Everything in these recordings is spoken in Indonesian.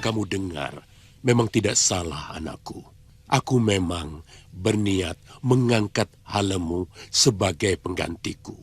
Kamu dengar, memang tidak salah anakku. Aku memang berniat mengangkat Halemu sebagai penggantiku.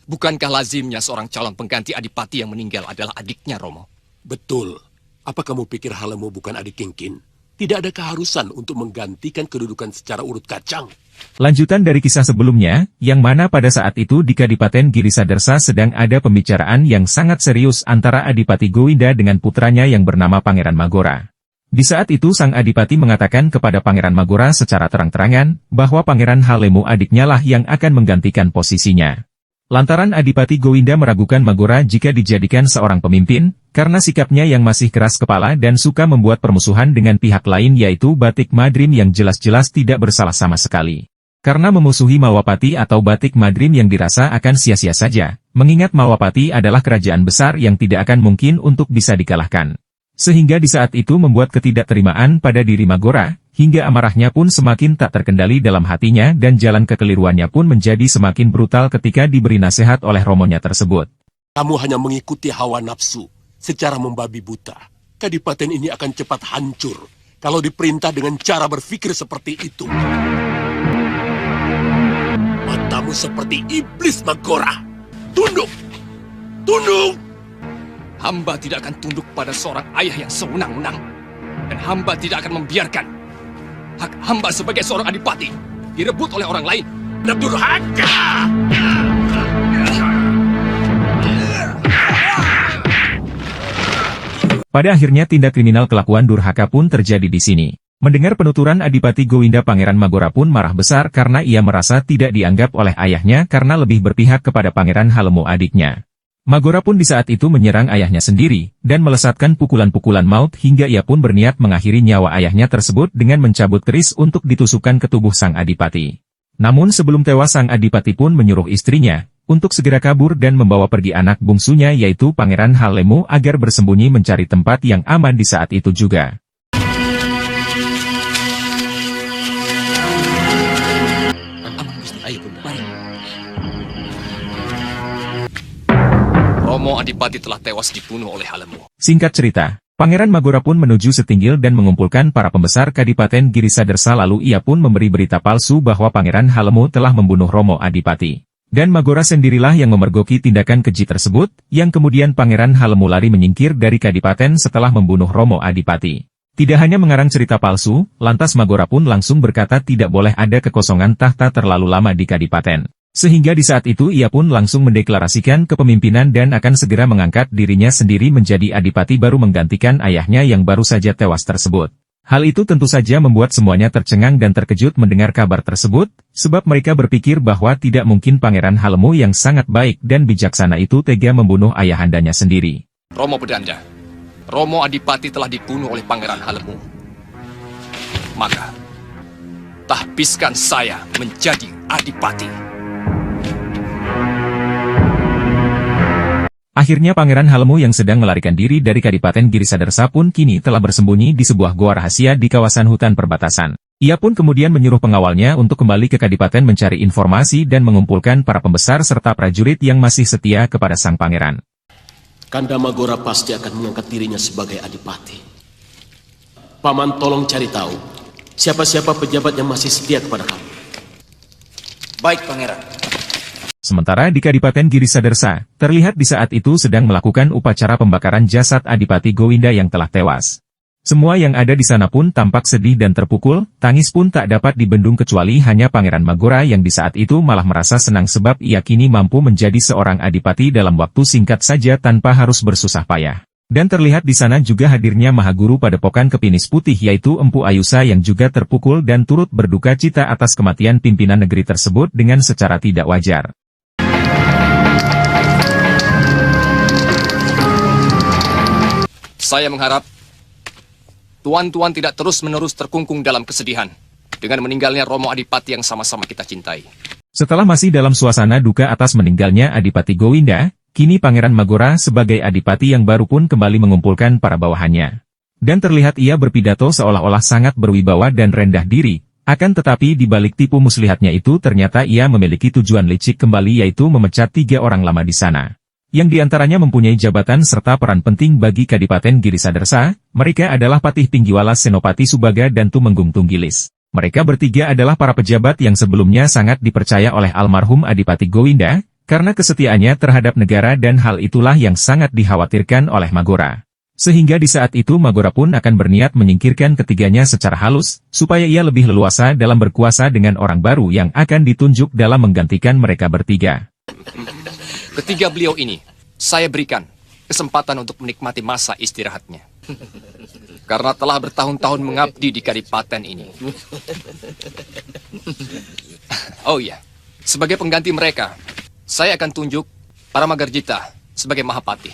Bukankah lazimnya seorang calon pengganti adipati yang meninggal adalah adiknya, Romo? Betul. Apa kamu pikir Halemu bukan adik Kingkin? Tidak ada keharusan untuk menggantikan kedudukan secara urut kacang. Lanjutan dari kisah sebelumnya, yang mana pada saat itu di Kadipaten Girisadersa sedang ada pembicaraan yang sangat serius antara Adipati Gowinda dengan putranya yang bernama Pangeran Magora. Di saat itu sang Adipati mengatakan kepada Pangeran Magora secara terang-terangan, bahwa Pangeran Halemu adiknya lah yang akan menggantikan posisinya. Lantaran Adipati Gowinda meragukan Magora jika dijadikan seorang pemimpin, karena sikapnya yang masih keras kepala dan suka membuat permusuhan dengan pihak lain yaitu Batik Madrim yang jelas-jelas tidak bersalah sama sekali. Karena memusuhi Malwapati atau Batik Madrim yang dirasa akan sia-sia saja, mengingat Malwapati adalah kerajaan besar yang tidak akan mungkin untuk bisa dikalahkan. Sehingga di saat itu membuat ketidakterimaan pada diri Magora, hingga amarahnya pun semakin tak terkendali dalam hatinya dan jalan kekeliruannya pun menjadi semakin brutal ketika diberi nasihat oleh romonya tersebut. Kamu hanya mengikuti hawa nafsu secara membabi buta. Kadipaten ini akan cepat hancur kalau diperintah dengan cara berpikir seperti itu. Matamu seperti iblis, Magora. Tunduk! Tunduk! Hamba tidak akan tunduk pada seorang ayah yang sewenang-wenang. Dan hamba tidak akan membiarkan hak hamba sebagai seorang adipati direbut oleh orang lain. Durhaka! Pada akhirnya tindak kriminal kelakuan durhaka pun terjadi di sini. Mendengar penuturan Adipati Gowinda, Pangeran Magora pun marah besar karena ia merasa tidak dianggap oleh ayahnya karena lebih berpihak kepada Pangeran Halemu adiknya. Magora pun di saat itu menyerang ayahnya sendiri, dan melesatkan pukulan-pukulan maut hingga ia pun berniat mengakhiri nyawa ayahnya tersebut dengan mencabut keris untuk ditusukkan ke tubuh sang adipati. Namun sebelum tewas sang adipati pun menyuruh istrinya untuk segera kabur dan membawa pergi anak bungsunya yaitu Pangeran Halemu agar bersembunyi mencari tempat yang aman di saat itu juga. Romo Adipati telah tewas dibunuh oleh Halemu. Singkat cerita, Pangeran Magora pun menuju Setinggil dan mengumpulkan para pembesar Kadipaten Girisadersa, lalu ia pun memberi berita palsu bahwa Pangeran Halemu telah membunuh Romo Adipati. Dan Magora sendirilah yang memergoki tindakan keji tersebut, yang kemudian Pangeran Halemu lari menyingkir dari Kadipaten setelah membunuh Romo Adipati. Tidak hanya mengarang cerita palsu, lantas Magora pun langsung berkata tidak boleh ada kekosongan tahta terlalu lama di Kadipaten. Sehingga di saat itu ia pun langsung mendeklarasikan kepemimpinan dan akan segera mengangkat dirinya sendiri menjadi adipati baru menggantikan ayahnya yang baru saja tewas tersebut. Hal itu tentu saja membuat semuanya tercengang dan terkejut mendengar kabar tersebut, sebab mereka berpikir bahwa tidak mungkin Pangeran Halemu yang sangat baik dan bijaksana itu tega membunuh ayahandanya sendiri. Romo Bedanda, Romo Adipati telah dibunuh oleh Pangeran Halemu. Maka, tahbiskan saya menjadi adipati. Akhirnya Pangeran Halemu yang sedang melarikan diri dari Kadipaten Girisadersa pun kini telah bersembunyi di sebuah gua rahasia di kawasan hutan perbatasan. Ia pun kemudian menyuruh pengawalnya untuk kembali ke Kadipaten mencari informasi dan mengumpulkan para pembesar serta prajurit yang masih setia kepada sang pangeran. Kanda Magora pasti akan mengangkat dirinya sebagai adipati. Paman tolong cari tahu siapa-siapa pejabat yang masih setia kepada kamu. Baik, Pangeran. Sementara di Kadipaten Girisadersa, terlihat di saat itu sedang melakukan upacara pembakaran jasad Adipati Gowinda yang telah tewas. Semua yang ada di sana pun tampak sedih dan terpukul, tangis pun tak dapat dibendung kecuali hanya Pangeran Magora yang di saat itu malah merasa senang sebab ia kini mampu menjadi seorang adipati dalam waktu singkat saja tanpa harus bersusah payah. Dan terlihat di sana juga hadirnya Mahaguru Padepokan Kepinis Putih yaitu Empu Ayusa yang juga terpukul dan turut berduka cita atas kematian pimpinan negeri tersebut dengan secara tidak wajar. Saya mengharap tuan-tuan tidak terus-menerus terkungkung dalam kesedihan dengan meninggalnya Romo Adipati yang sama-sama kita cintai. Setelah masih dalam suasana duka atas meninggalnya Adipati Gowinda, kini Pangeran Magora sebagai adipati yang baru pun kembali mengumpulkan para bawahannya. Dan terlihat ia berpidato seolah-olah sangat berwibawa dan rendah diri, akan tetapi di balik tipu muslihatnya itu ternyata ia memiliki tujuan licik kembali yaitu memecat 3 orang lama di sana. yang diantaranya mempunyai jabatan serta peran penting bagi Kadipaten Girisadersa. Mereka adalah Patih Tinggiwalas Senopati Subaga dan Tumenggung Tunggilis. Mereka bertiga adalah para pejabat yang sebelumnya sangat dipercaya oleh almarhum Adipati Gowinda, karena kesetiaannya terhadap negara dan hal itulah yang sangat dikhawatirkan oleh Magora. Sehingga di saat itu Magora pun akan berniat menyingkirkan ketiganya secara halus, supaya ia lebih leluasa dalam berkuasa dengan orang baru yang akan ditunjuk dalam menggantikan mereka bertiga. Ketiga beliau ini, saya berikan kesempatan untuk menikmati masa istirahatnya. Karena telah bertahun-tahun mengabdi di Kadipaten ini. Oh iya, sebagai pengganti mereka, saya akan tunjuk Paramagarjita sebagai Mahapati.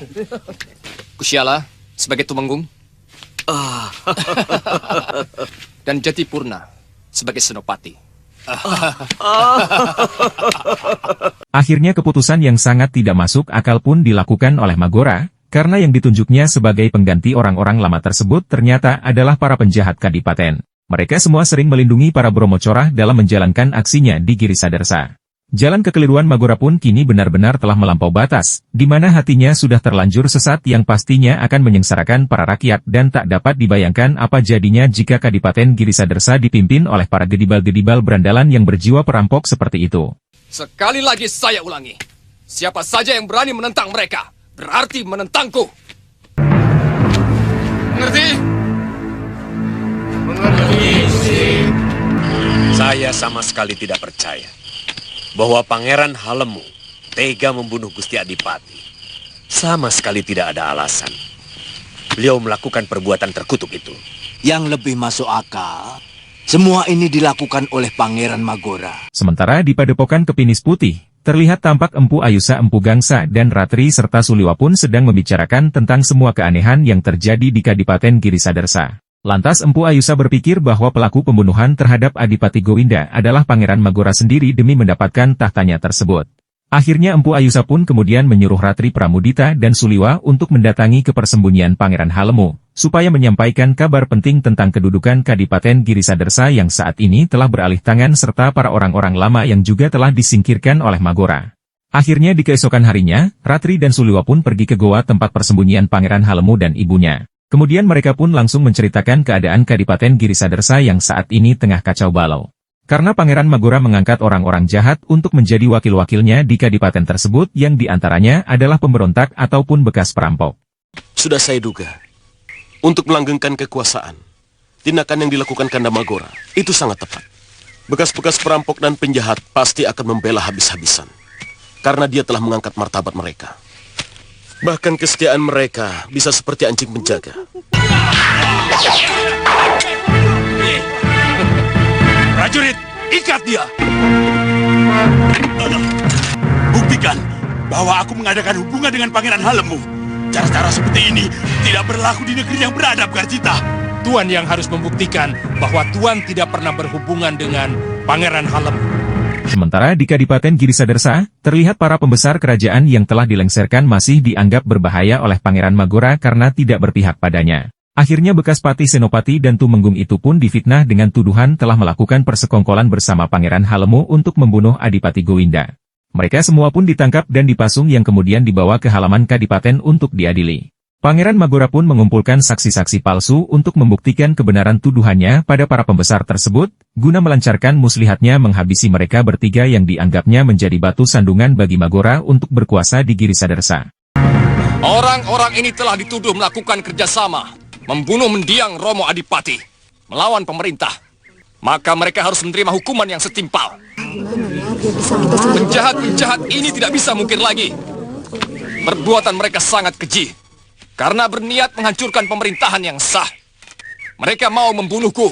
Kusyala sebagai Tumenggung. Dan Jatipurna sebagai Senopati. Akhirnya keputusan yang sangat tidak masuk akal pun dilakukan oleh Magora, karena yang ditunjuknya sebagai pengganti orang-orang lama tersebut ternyata adalah para penjahat Kadipaten. Mereka semua sering melindungi para Bromocorah dalam menjalankan aksinya di Girisadersa. Jalan kekeliruan Magora pun kini benar-benar telah melampau batas, di mana hatinya sudah terlanjur sesat yang pastinya akan menyengsarakan para rakyat dan tak dapat dibayangkan apa jadinya jika Kadipaten Girisadersa dipimpin oleh para gedibal-gedibal berandalan yang berjiwa perampok seperti itu. Sekali lagi saya ulangi, siapa saja yang berani menentang mereka, berarti menentangku. Mengerti? Mengerti. Saya sama sekali tidak percaya bahwa Pangeran Halemu tega membunuh Gusti Adipati. Sama sekali tidak ada alasan beliau melakukan perbuatan terkutuk itu. Yang lebih masuk akal, semua ini dilakukan oleh Pangeran Magora. Sementara di Padepokan Kepinis Putih, terlihat tampak Empu Ayusa, Empu Gangsa dan Ratri serta Suliwa pun sedang membicarakan tentang semua keanehan yang terjadi di Kadipaten Girisadersa. Lantas Empu Ayusa berpikir bahwa pelaku pembunuhan terhadap Adipati Gowinda adalah Pangeran Magora sendiri demi mendapatkan tahtanya tersebut. Akhirnya Empu Ayusa pun kemudian menyuruh Ratri Pramudita dan Suliwa untuk mendatangi ke persembunyian Pangeran Halemu, supaya menyampaikan kabar penting tentang kedudukan Kadipaten Girisadersa yang saat ini telah beralih tangan serta para orang-orang lama yang juga telah disingkirkan oleh Magora. Akhirnya di keesokan harinya, Ratri dan Suliwa pun pergi ke goa tempat persembunyian Pangeran Halemu dan ibunya. Kemudian mereka pun langsung menceritakan keadaan Kadipaten Girisadersa yang saat ini tengah kacau balau. Karena Pangeran Magora mengangkat orang-orang jahat untuk menjadi wakil-wakilnya di Kadipaten tersebut yang diantaranya adalah pemberontak ataupun bekas perampok. Sudah saya duga, untuk melanggengkan kekuasaan, tindakan yang dilakukan Kanda Magora itu sangat tepat. Bekas-bekas perampok dan penjahat pasti akan membela habis-habisan, karena dia telah mengangkat martabat mereka. Bahkan kesetiaan mereka bisa seperti anjing penjaga. Prajurit, ikat dia! Buktikan bahwa aku mengadakan hubungan dengan Pangeran Halemu. Cara-cara seperti ini tidak berlaku di negeri yang beradab, Garjita. Tuan yang harus membuktikan bahwa Tuan tidak pernah berhubungan dengan Pangeran Halemu. Sementara di Kadipaten Girisadersa, terlihat para pembesar kerajaan yang telah dilengserkan masih dianggap berbahaya oleh Pangeran Magora karena tidak berpihak padanya. Akhirnya bekas Patih Senopati dan Tumenggung itu pun difitnah dengan tuduhan telah melakukan persekongkolan bersama Pangeran Halemu untuk membunuh Adipati Gowinda. Mereka semua pun ditangkap dan dipasung yang kemudian dibawa ke halaman Kadipaten untuk diadili. Pangeran Magora pun mengumpulkan saksi-saksi palsu untuk membuktikan kebenaran tuduhannya pada para pembesar tersebut, guna melancarkan muslihatnya menghabisi mereka bertiga yang dianggapnya menjadi batu sandungan bagi Magora untuk berkuasa di Girisadersa. Orang-orang ini telah dituduh melakukan kerjasama, membunuh mendiang Romo Adipati, melawan pemerintah. Maka mereka harus menerima hukuman yang setimpal. Penjahat-penjahat ini tidak bisa mungkir lagi. Perbuatan mereka sangat keji. Karena berniat menghancurkan pemerintahan yang sah. Mereka mau membunuhku.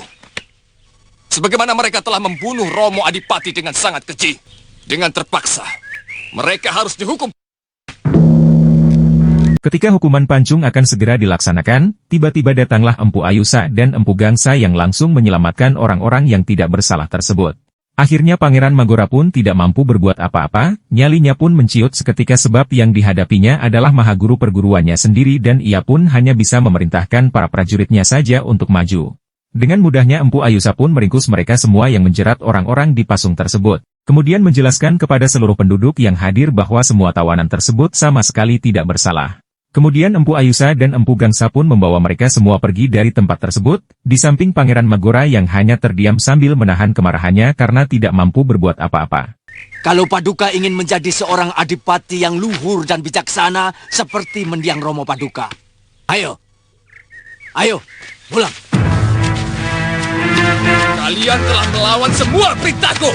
Sebagaimana mereka telah membunuh Romo Adipati dengan sangat keji. Dengan terpaksa. Mereka harus dihukum. Ketika hukuman pancung akan segera dilaksanakan, tiba-tiba datanglah Empu Ayusa dan Empu Gangsa yang langsung menyelamatkan orang-orang yang tidak bersalah tersebut. Akhirnya Pangeran Magora pun tidak mampu berbuat apa-apa, nyalinya pun menciut seketika sebab yang dihadapinya adalah mahaguru perguruannya sendiri dan ia pun hanya bisa memerintahkan para prajuritnya saja untuk maju. Dengan mudahnya Empu Ayusa pun meringkus mereka semua yang menjerat orang-orang di pasung tersebut. Kemudian menjelaskan kepada seluruh penduduk yang hadir bahwa semua tawanan tersebut sama sekali tidak bersalah. Kemudian Empu Ayusa dan Empu Gangsa pun membawa mereka semua pergi dari tempat tersebut, di samping Pangeran Magora yang hanya terdiam sambil menahan kemarahannya karena tidak mampu berbuat apa-apa. Kalau Paduka ingin menjadi seorang adipati yang luhur dan bijaksana seperti mendiang Romo Paduka, ayo, pulang. Kalian telah melawan semua perintahku.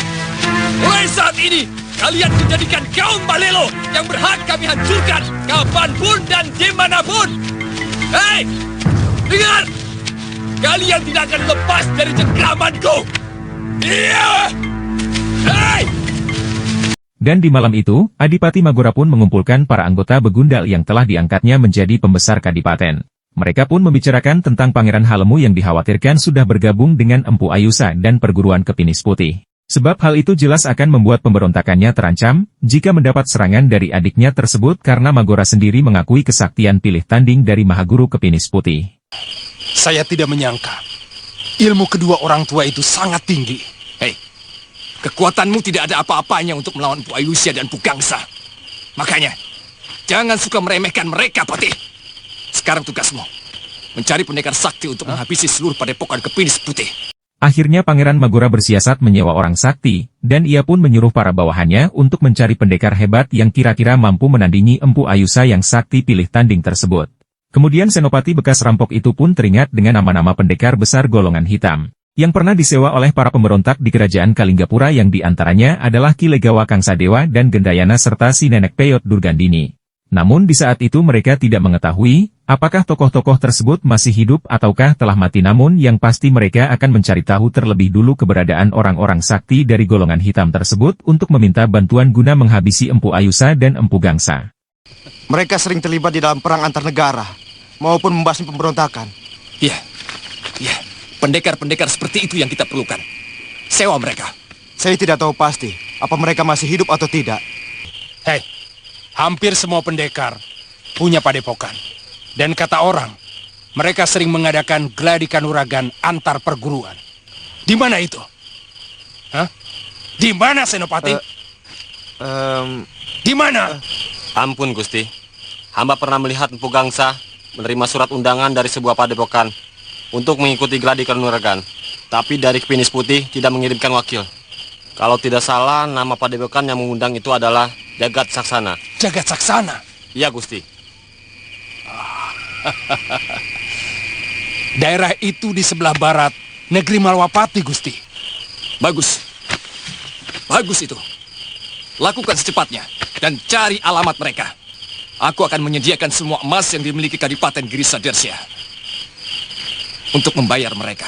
Mulai saat ini, kalian menjadikan kaum Balelo yang berhak kami hancurkan kapanpun dan dimanapun. Hei, dengar! Kalian tidak akan lepas dari cengkramanku. Iya! Hei! Dan di malam itu, Adipati Magora pun mengumpulkan para anggota begundal yang telah diangkatnya menjadi pembesar kadipaten. Mereka pun membicarakan tentang Pangeran Halemu yang dikhawatirkan sudah bergabung dengan Empu Ayusa dan perguruan Kepinis Putih. Sebab hal itu jelas akan membuat pemberontakannya terancam, jika mendapat serangan dari adiknya tersebut karena Magora sendiri mengakui kesaktian pilih tanding dari Mahaguru Kepinis Putih. Saya tidak menyangka ilmu kedua orang tua itu sangat tinggi. Hei, kekuatanmu tidak ada apa-apanya untuk melawan Empu Ayusa dan Empu Gangsa. Makanya, jangan suka meremehkan mereka, Patih. Sekarang tugasmu, mencari pendekar sakti untuk menghabisi seluruh padepokan Kepinis Putih. Akhirnya Pangeran Magora bersiasat menyewa orang sakti, dan ia pun menyuruh para bawahannya untuk mencari pendekar hebat yang kira-kira mampu menandingi Empu Ayusa yang sakti pilih tanding tersebut. Kemudian senopati bekas rampok itu pun teringat dengan nama-nama pendekar besar golongan hitam, yang pernah disewa oleh para pemberontak di kerajaan Kalinggapura yang diantaranya adalah Ki Legawa Kangsadewa dan Gendayana serta si Nenek Peyot Durgandini. Namun di saat itu mereka tidak mengetahui, apakah tokoh-tokoh tersebut masih hidup ataukah telah mati, namun yang pasti mereka akan mencari tahu terlebih dulu keberadaan orang-orang sakti dari golongan hitam tersebut untuk meminta bantuan guna menghabisi Empu Ayusa dan Empu Gangsa. Mereka sering terlibat di dalam perang antar negara, maupun membasmi pemberontakan. Iya, pendekar-pendekar seperti itu yang kita perlukan. Sewa mereka. Saya tidak tahu pasti, apa mereka masih hidup atau tidak. Hei, hampir semua pendekar punya padepokan. Dan kata orang, mereka sering mengadakan gladi kanuragan antar perguruan. Di mana itu? Hah? Di mana, Senopati? Di mana? Ampun, Gusti. Hamba pernah melihat Empu Gangsa menerima surat undangan dari sebuah padepokan untuk mengikuti gladi kanuragan. Tapi dari Kepinis Putih tidak mengirimkan wakil. Kalau tidak salah, nama padepokan yang mengundang itu adalah Jagat Saksana. Jagat Saksana? Iya, Gusti. Daerah itu di sebelah barat negeri Malwapati, Gusti. Bagus. Bagus itu. Lakukan secepatnya dan cari alamat mereka. Aku akan menyediakan semua emas yang dimiliki Kadipaten Girisa Dersya untuk membayar mereka.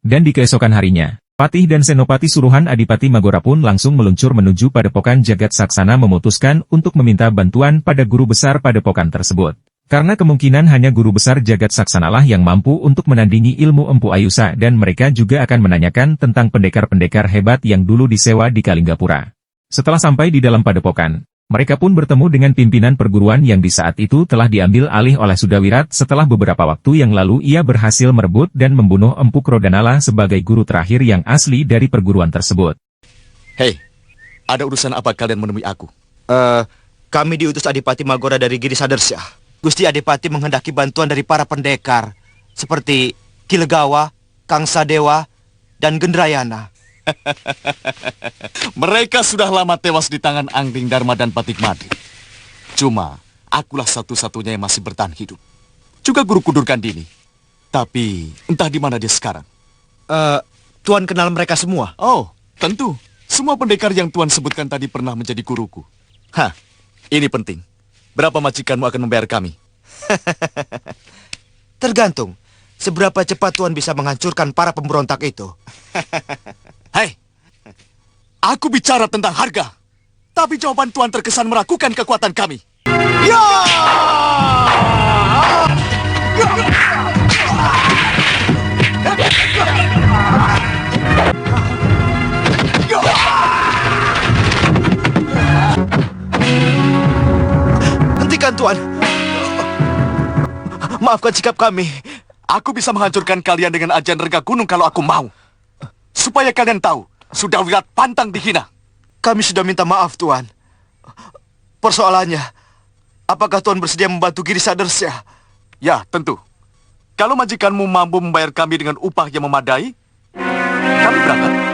Dan di keesokan harinya, Patih dan Senopati suruhan Adipati Magora pun langsung meluncur menuju padepokan Jagat Saksana memutuskan untuk meminta bantuan pada guru besar padepokan tersebut. Karena kemungkinan hanya guru besar Jagat Saksanalah yang mampu untuk menandingi ilmu Empu Ayusa dan mereka juga akan menanyakan tentang pendekar-pendekar hebat yang dulu disewa di Kalinggapura. Setelah sampai di dalam padepokan, mereka pun bertemu dengan pimpinan perguruan yang di saat itu telah diambil alih oleh Sudawirat setelah beberapa waktu yang lalu ia berhasil merebut dan membunuh Empu Krodanala sebagai guru terakhir yang asli dari perguruan tersebut. Hei, ada urusan apa kalian menemui aku? Kami diutus Adipati Magora dari Girisa Dersya. Gusti Adipati menghendaki bantuan dari para pendekar, seperti Ki Legawa, Kangsadewa, dan Gendrayana. Mereka sudah lama tewas di tangan Angling Dharma dan Patikmati. Cuma, akulah satu-satunya yang masih bertahan hidup. Juga guruku Durgandini. Tapi, entah di mana dia sekarang. Tuan kenal mereka semua? Oh, tentu. Semua pendekar yang Tuan sebutkan tadi pernah menjadi guruku. Hah, ini penting. Berapa majikanmu akan membayar kami? Tergantung. Seberapa cepat Tuan bisa menghancurkan para pemberontak itu. Hei, aku bicara tentang harga. Tapi jawaban Tuan terkesan meragukan kekuatan kami. Ya! Hentikan, Tuan. Maafkan sikap kami. Aku bisa menghancurkan kalian dengan ajian rega gunung kalau aku mau. Supaya kalian tahu sudah wirat pantang dihina. Kami sudah minta maaf, Tuan. Persoalannya, apakah Tuan bersedia membantu Giri Sadersya? Ya, tentu. Kalau majikanmu mampu membayar kami dengan upah yang memadai, kami berangkat.